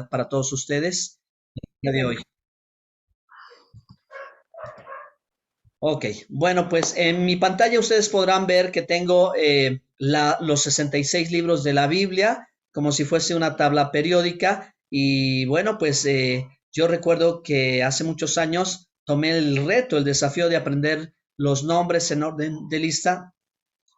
para todos ustedes el día de hoy. Ok, bueno, pues en mi pantalla ustedes podrán ver que tengo los 66 libros de la Biblia, como si fuese una tabla periódica. Y bueno, pues yo recuerdo que hace muchos años tomé el reto, el desafío de aprender los nombres en orden de lista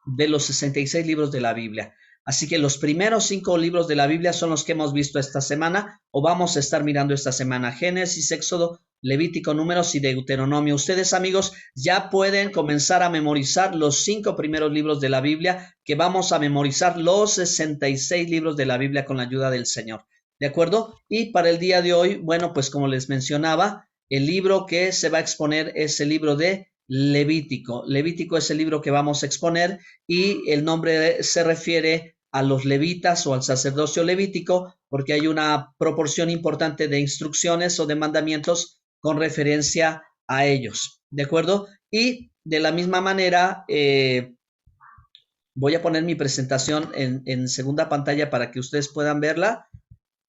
de los 66 libros de la Biblia. Así que los primeros 5 libros de la Biblia son los que hemos visto esta semana o vamos a estar mirando esta semana. Génesis, Éxodo, Levítico, Números y Deuteronomio. Ustedes, amigos, ya pueden comenzar a memorizar los 5 primeros libros de la Biblia, que vamos a memorizar los 66 libros de la Biblia con la ayuda del Señor. ¿De acuerdo? Y para el día de hoy, bueno, pues como les mencionaba, el libro que se va a exponer es el libro de Levítico. Levítico es el libro que vamos a exponer y el nombre se refiere a los levitas o al sacerdocio levítico porque hay una proporción importante de instrucciones o de mandamientos con referencia a ellos. ¿De acuerdo? Y de la misma manera, voy a poner mi presentación en segunda pantalla para que ustedes puedan verla,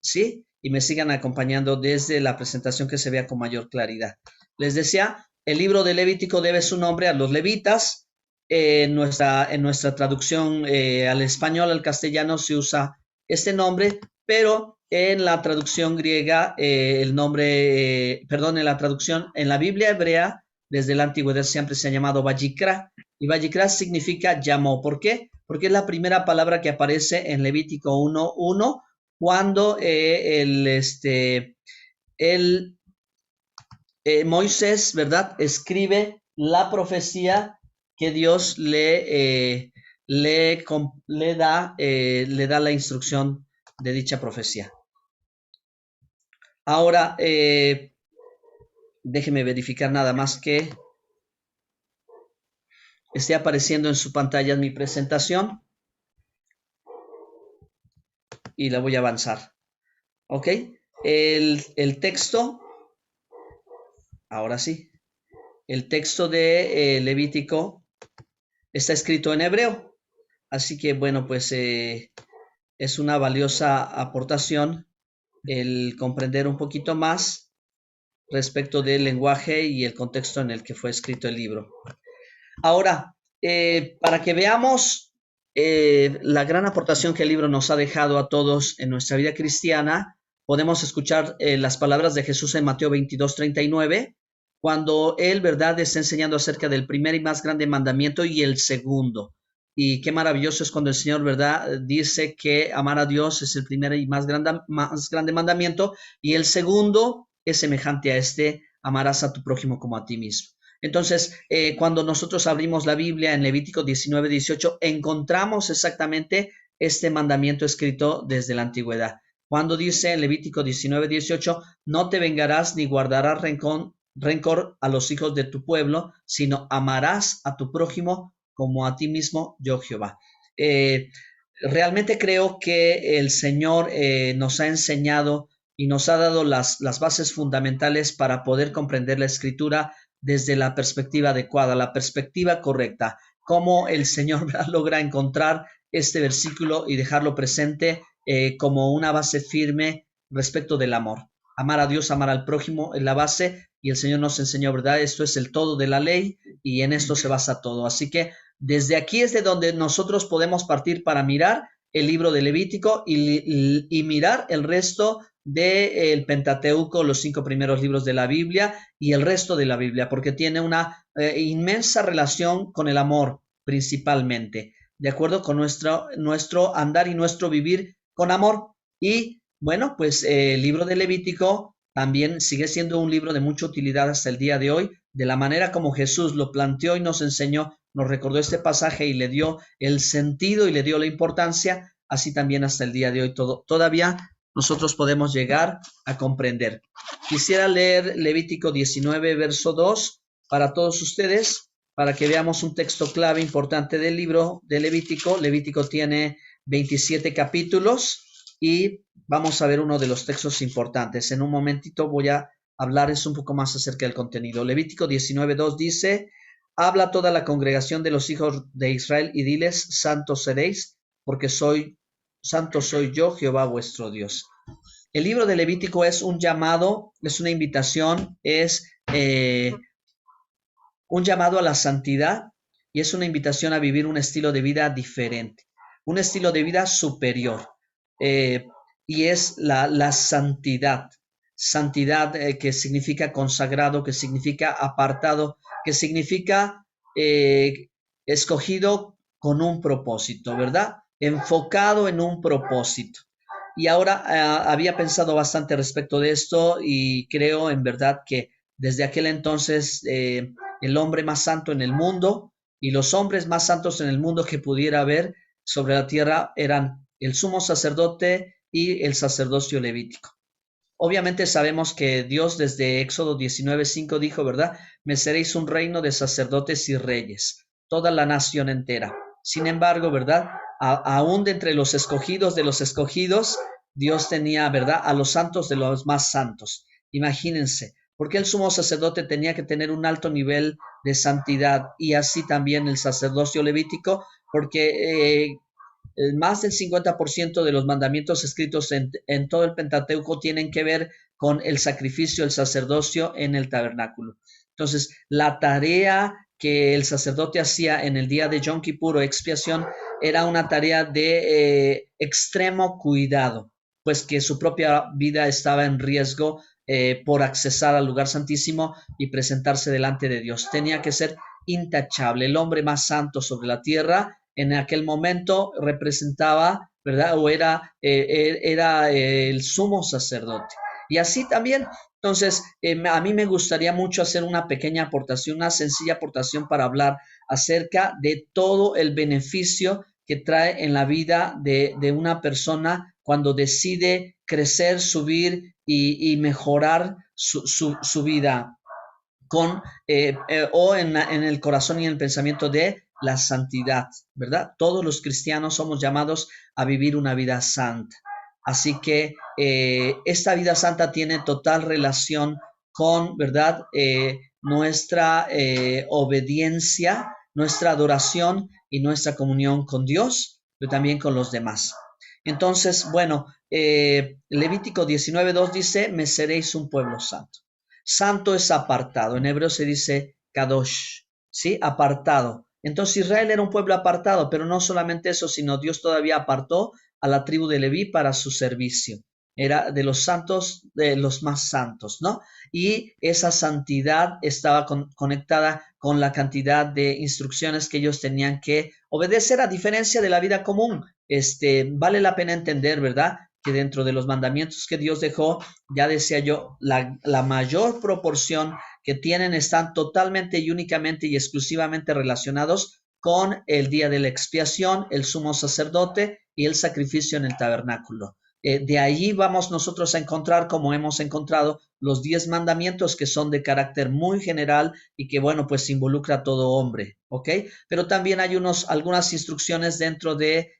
¿sí? Y me sigan acompañando desde la presentación que se vea con mayor claridad. Les decía, el libro de Levítico debe su nombre a los levitas. En nuestra traducción al español, al castellano, se usa este nombre, pero en la traducción griega, el nombre, perdón, en la traducción, en la Biblia hebrea, desde la antigüedad siempre se ha llamado Vayikra, y Vayikra significa llamó. ¿Por qué? Porque es la primera palabra que aparece en Levítico 1:1, cuando el Moisés, ¿verdad?, escribe la profecía que Dios le da la instrucción de dicha profecía. Ahora, déjeme verificar nada más que esté apareciendo en su pantalla mi presentación y la voy a avanzar. ¿Ok? El texto, ahora sí, el texto de Levítico está escrito en hebreo. Así que, bueno, pues es una valiosa aportación el comprender un poquito más respecto del lenguaje y el contexto en el que fue escrito el libro. Ahora, para que veamos la gran aportación que el libro nos ha dejado a todos en nuestra vida cristiana, podemos escuchar las palabras de Jesús en Mateo 22:39, cuando él, ¿verdad?, está enseñando acerca del primer y más grande mandamiento y el segundo. Y qué maravilloso es cuando el Señor, ¿verdad?, dice que amar a Dios es el primer y más grande mandamiento, y el segundo es semejante a este: amarás a tu prójimo como a ti mismo. Entonces, cuando nosotros abrimos la Biblia en Levítico 19:18, encontramos exactamente este mandamiento escrito desde la antigüedad. Cuando dice en Levítico 19:18, no te vengarás ni guardarás rencor a los hijos de tu pueblo, sino amarás a tu prójimo como a ti mismo, yo Jehová. Realmente creo que el Señor nos ha enseñado y nos ha dado las bases fundamentales para poder comprender la Escritura desde la perspectiva adecuada, la perspectiva correcta, cómo el Señor logra encontrar este versículo y dejarlo presente como una base firme respecto del amor. Amar a Dios, amar al prójimo es la base, y el Señor nos enseñó, ¿verdad? Esto es el todo de la ley y en esto se basa todo. Así que desde aquí es de donde nosotros podemos partir para mirar el libro de Levítico y mirar el resto del Pentateuco, los 5 primeros libros de la Biblia y el resto de la Biblia, porque tiene una inmensa relación con el amor principalmente, de acuerdo con nuestro andar y nuestro vivir con amor. Y bueno, pues el libro de Levítico también sigue siendo un libro de mucha utilidad hasta el día de hoy, de la manera como Jesús lo planteó y nos enseñó, nos recordó este pasaje y le dio el sentido y le dio la importancia, así también hasta el día de hoy todavía nosotros podemos llegar a comprender. Quisiera leer Levítico 19, verso 2 para todos ustedes, para que veamos un texto clave importante del libro de Levítico. Levítico tiene 27 capítulos y vamos a ver uno de los textos importantes. En un momentito voy a hablarles un poco más acerca del contenido. Levítico 19:2 dice: habla toda la congregación de los hijos de Israel y diles: santos seréis, porque santo soy yo, Jehová vuestro Dios. El libro de Levítico es un llamado, es una invitación, es un llamado a la santidad y es una invitación a vivir un estilo de vida diferente, un estilo de vida superior. Eh, y es la santidad. Santidad que significa consagrado, que significa apartado, que significa eh, escogido con un propósito, ¿verdad? Enfocado en un propósito. Y ahora había pensado bastante respecto de esto y creo en verdad que desde aquel entonces el hombre más santo en el mundo y los hombres más santos en el mundo que pudiera haber sobre la tierra eran el sumo sacerdote y el sacerdocio levítico. Obviamente sabemos que Dios desde Éxodo 19:5 dijo, ¿verdad? Me seréis un reino de sacerdotes y reyes, toda la nación entera. Sin embargo, ¿verdad? Aún de entre los escogidos de los escogidos, Dios tenía, ¿verdad? A los santos de los más santos. Imagínense, porque el sumo sacerdote tenía que tener un alto nivel de santidad y así también el sacerdocio levítico, porque más del 50% de los mandamientos escritos en todo el Pentateuco tienen que ver con el sacrificio, el sacerdocio en el tabernáculo. Entonces, la tarea que el sacerdote hacía en el día de Yom Kippur o expiación era una tarea de extremo cuidado, pues que su propia vida estaba en riesgo por accesar al lugar santísimo y presentarse delante de Dios. Tenía que ser intachable, el hombre más santo sobre la tierra en aquel momento representaba, ¿verdad? O era el sumo sacerdote. Y así también, entonces, a mí me gustaría mucho hacer una pequeña aportación, una sencilla aportación para hablar acerca de todo el beneficio que trae en la vida de una persona cuando decide crecer, subir y mejorar su vida con o en el corazón y en el pensamiento de la santidad, ¿verdad? Todos los cristianos somos llamados a vivir una vida santa. Así que esta vida santa tiene total relación con, ¿verdad? Nuestra obediencia, nuestra adoración y nuestra comunión con Dios, pero también con los demás. Entonces, bueno, Levítico 19:2 dice, me seréis un pueblo santo. Santo es apartado. En hebreo se dice kadosh, ¿sí? Apartado. Entonces Israel era un pueblo apartado, pero no solamente eso, sino Dios todavía apartó a la tribu de Leví para su servicio. Era de los santos, de los más santos, ¿no? Y esa santidad estaba conectada con la cantidad de instrucciones que ellos tenían que obedecer, a diferencia de la vida común. Vale la pena entender, ¿verdad? Que dentro de los mandamientos que Dios dejó, ya decía yo, la mayor proporción que tienen están totalmente y únicamente y exclusivamente relacionados con el día de la expiación, el sumo sacerdote y el sacrificio en el tabernáculo. De allí vamos nosotros a encontrar, como hemos encontrado, los 10 mandamientos que son de carácter muy general y que, bueno, pues involucra a todo hombre, ¿ok? Pero también hay algunas instrucciones dentro de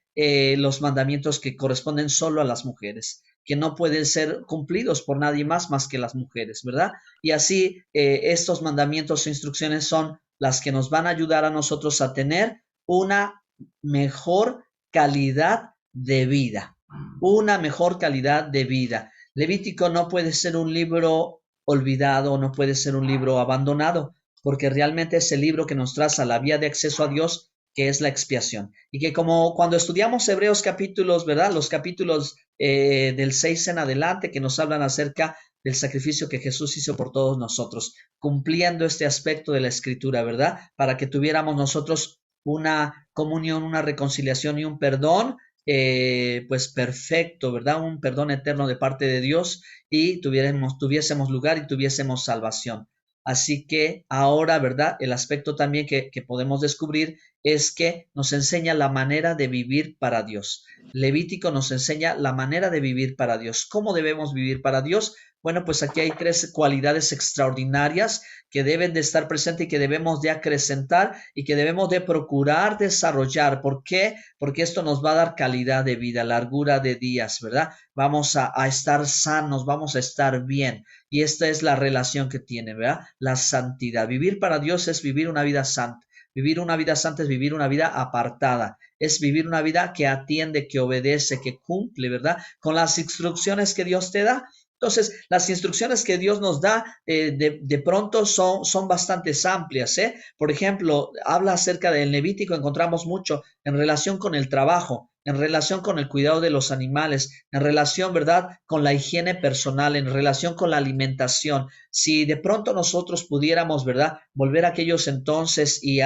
los mandamientos que corresponden solo a las mujeres, que no pueden ser cumplidos por nadie más que las mujeres, ¿verdad? Y así estos mandamientos o instrucciones son las que nos van a ayudar a nosotros a tener una mejor calidad de vida, una mejor calidad de vida. Levítico no puede ser un libro olvidado, no puede ser un libro abandonado, porque realmente es el libro que nos traza la vía de acceso a Dios, que es la expiación. Y que como cuando estudiamos Hebreos capítulos, ¿verdad? Los capítulos del 6 en adelante que nos hablan acerca del sacrificio que Jesús hizo por todos nosotros, cumpliendo este aspecto de la escritura, ¿verdad? Para que tuviéramos nosotros una comunión, una reconciliación y un perdón, pues perfecto, ¿verdad? Un perdón eterno de parte de Dios y tuviésemos lugar y tuviésemos salvación. Así que ahora, ¿verdad? El aspecto también que podemos descubrir es que nos enseña la manera de vivir para Dios. Levítico nos enseña la manera de vivir para Dios. ¿Cómo debemos vivir para Dios? Bueno, pues aquí hay 3 cualidades extraordinarias que deben de estar presentes y que debemos de acrecentar y que debemos de procurar desarrollar. ¿Por qué? Porque esto nos va a dar calidad de vida, largura de días, ¿verdad? Vamos a estar sanos, vamos a estar bien. Y esta es la relación que tiene, ¿verdad? La santidad. Vivir para Dios es vivir una vida santa. Vivir una vida santa es vivir una vida apartada, es vivir una vida que atiende, que obedece, que cumple, ¿verdad? Con las instrucciones que Dios te da. Entonces, las instrucciones que Dios nos da de pronto son bastante amplias, ¿eh? Por ejemplo, habla acerca del Levítico, encontramos mucho en relación con el trabajo, en relación con el cuidado de los animales, en relación, ¿verdad?, con la higiene personal, en relación con la alimentación. Si de pronto nosotros pudiéramos, ¿verdad?, volver a aquellos entonces y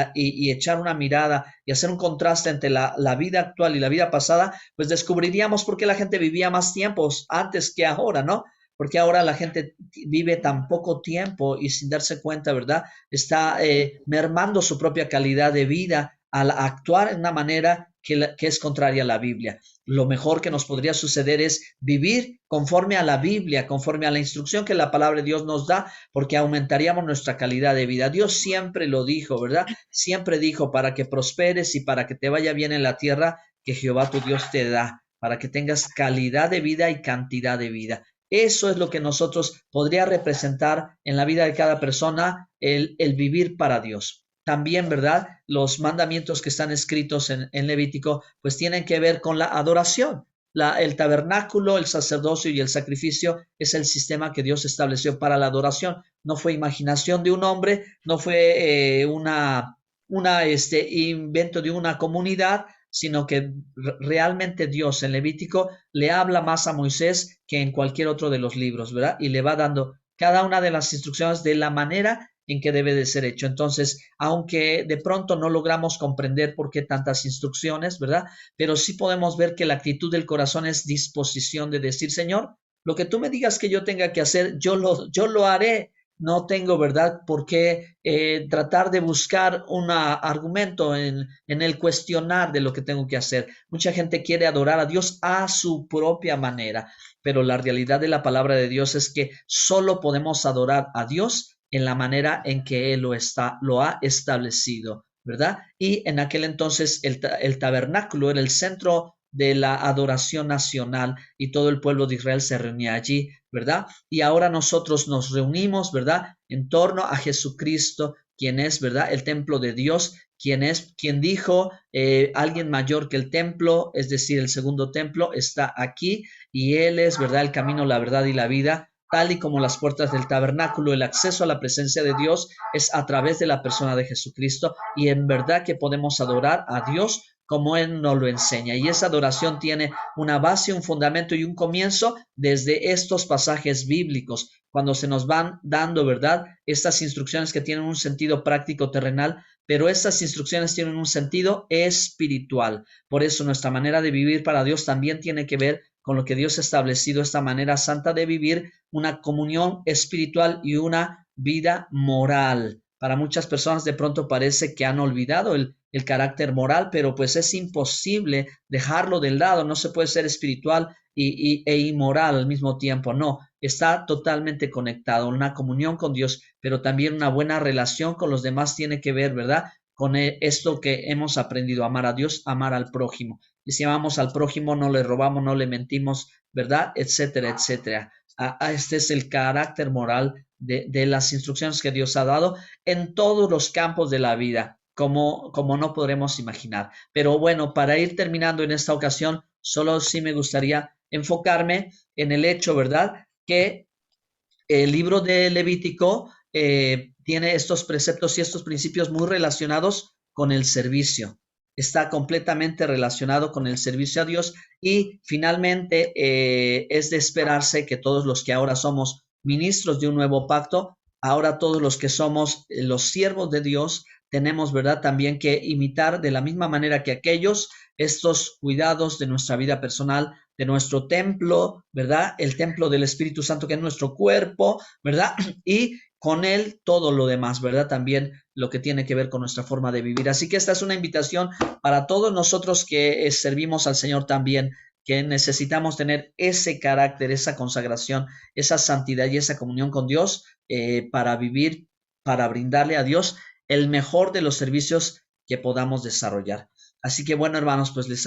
echar una mirada y hacer un contraste entre la vida actual y la vida pasada, pues descubriríamos por qué la gente vivía más tiempos antes que ahora, ¿no? Porque ahora la gente vive tan poco tiempo y sin darse cuenta, ¿verdad? Está mermando su propia calidad de vida al actuar en una manera que es contraria a la Biblia. Lo mejor que nos podría suceder es vivir conforme a la Biblia, conforme a la instrucción que la palabra de Dios nos da, porque aumentaríamos nuestra calidad de vida. Dios siempre lo dijo, ¿verdad? Siempre dijo, para que prosperes y para que te vaya bien en la tierra que Jehová tu Dios te da, para que tengas calidad de vida y cantidad de vida. Eso es lo que nosotros podría representar en la vida de cada persona, el vivir para Dios. También, ¿verdad? Los mandamientos que están escritos en Levítico, pues tienen que ver con la adoración. El tabernáculo, el sacerdocio y el sacrificio es el sistema que Dios estableció para la adoración. No fue imaginación de un hombre, no fue invento de una comunidad, sino que realmente Dios en Levítico le habla más a Moisés que en cualquier otro de los libros, ¿verdad? Y le va dando cada una de las instrucciones de la manera en que debe de ser hecho. Entonces, aunque de pronto no logramos comprender por qué tantas instrucciones, ¿verdad? Pero sí podemos ver que la actitud del corazón es disposición de decir, Señor, lo que tú me digas que yo tenga que hacer, yo lo haré. No tengo, ¿verdad?, por qué tratar de buscar un argumento en el cuestionar de lo que tengo que hacer. Mucha gente quiere adorar a Dios a su propia manera, pero la realidad de la palabra de Dios es que solo podemos adorar a Dios en la manera en que Él lo ha establecido, ¿verdad? Y en aquel entonces el tabernáculo era el centro de la adoración nacional y todo el pueblo de Israel se reunía allí, ¿verdad? Y ahora nosotros nos reunimos, ¿verdad?, en torno a Jesucristo, quien es, ¿verdad?, el templo de Dios, quien dijo, alguien mayor que el templo, es decir, el segundo templo, está aquí y Él es, ¿verdad?, el camino, la verdad y la vida. Tal y como las puertas del tabernáculo, el acceso a la presencia de Dios es a través de la persona de Jesucristo, y en verdad que podemos adorar a Dios como Él nos lo enseña. Y esa adoración tiene una base, un fundamento y un comienzo desde estos pasajes bíblicos, cuando se nos van dando, ¿verdad?, estas instrucciones que tienen un sentido práctico terrenal, pero estas instrucciones tienen un sentido espiritual. Por eso nuestra manera de vivir para Dios también tiene que ver con lo que Dios ha establecido, esta manera santa de vivir, una comunión espiritual y una vida moral. Para muchas personas de pronto parece que han olvidado el carácter moral, pero pues es imposible dejarlo del lado. No se puede ser espiritual e inmoral al mismo tiempo. No, está totalmente conectado. Una comunión con Dios, pero también una buena relación con los demás tiene que ver, ¿verdad?, con esto que hemos aprendido, amar a Dios, amar al prójimo. Y si amamos al prójimo, no le robamos, no le mentimos, ¿verdad?, etcétera, etcétera. Este es el carácter moral de las instrucciones que Dios ha dado en todos los campos de la vida, como no podremos imaginar. Pero bueno, para ir terminando en esta ocasión, solo sí me gustaría enfocarme en el hecho, ¿verdad?, que el libro de Levítico tiene estos preceptos y estos principios muy relacionados con el servicio. Está completamente relacionado con el servicio a Dios, y finalmente es de esperarse que todos los que ahora somos ministros de un nuevo pacto, ahora todos los que somos los siervos de Dios, tenemos, ¿verdad?, también que imitar de la misma manera que aquellos estos cuidados de nuestra vida personal, de nuestro templo, ¿verdad?, el templo del Espíritu Santo, que es nuestro cuerpo, ¿verdad?, y con él todo lo demás, ¿verdad?, también lo que tiene que ver con nuestra forma de vivir. Así que esta es una invitación para todos nosotros que servimos al Señor también, que necesitamos tener ese carácter, esa consagración, esa santidad y esa comunión con Dios para vivir, para brindarle a Dios el mejor de los servicios que podamos desarrollar. Así que bueno, hermanos, pues les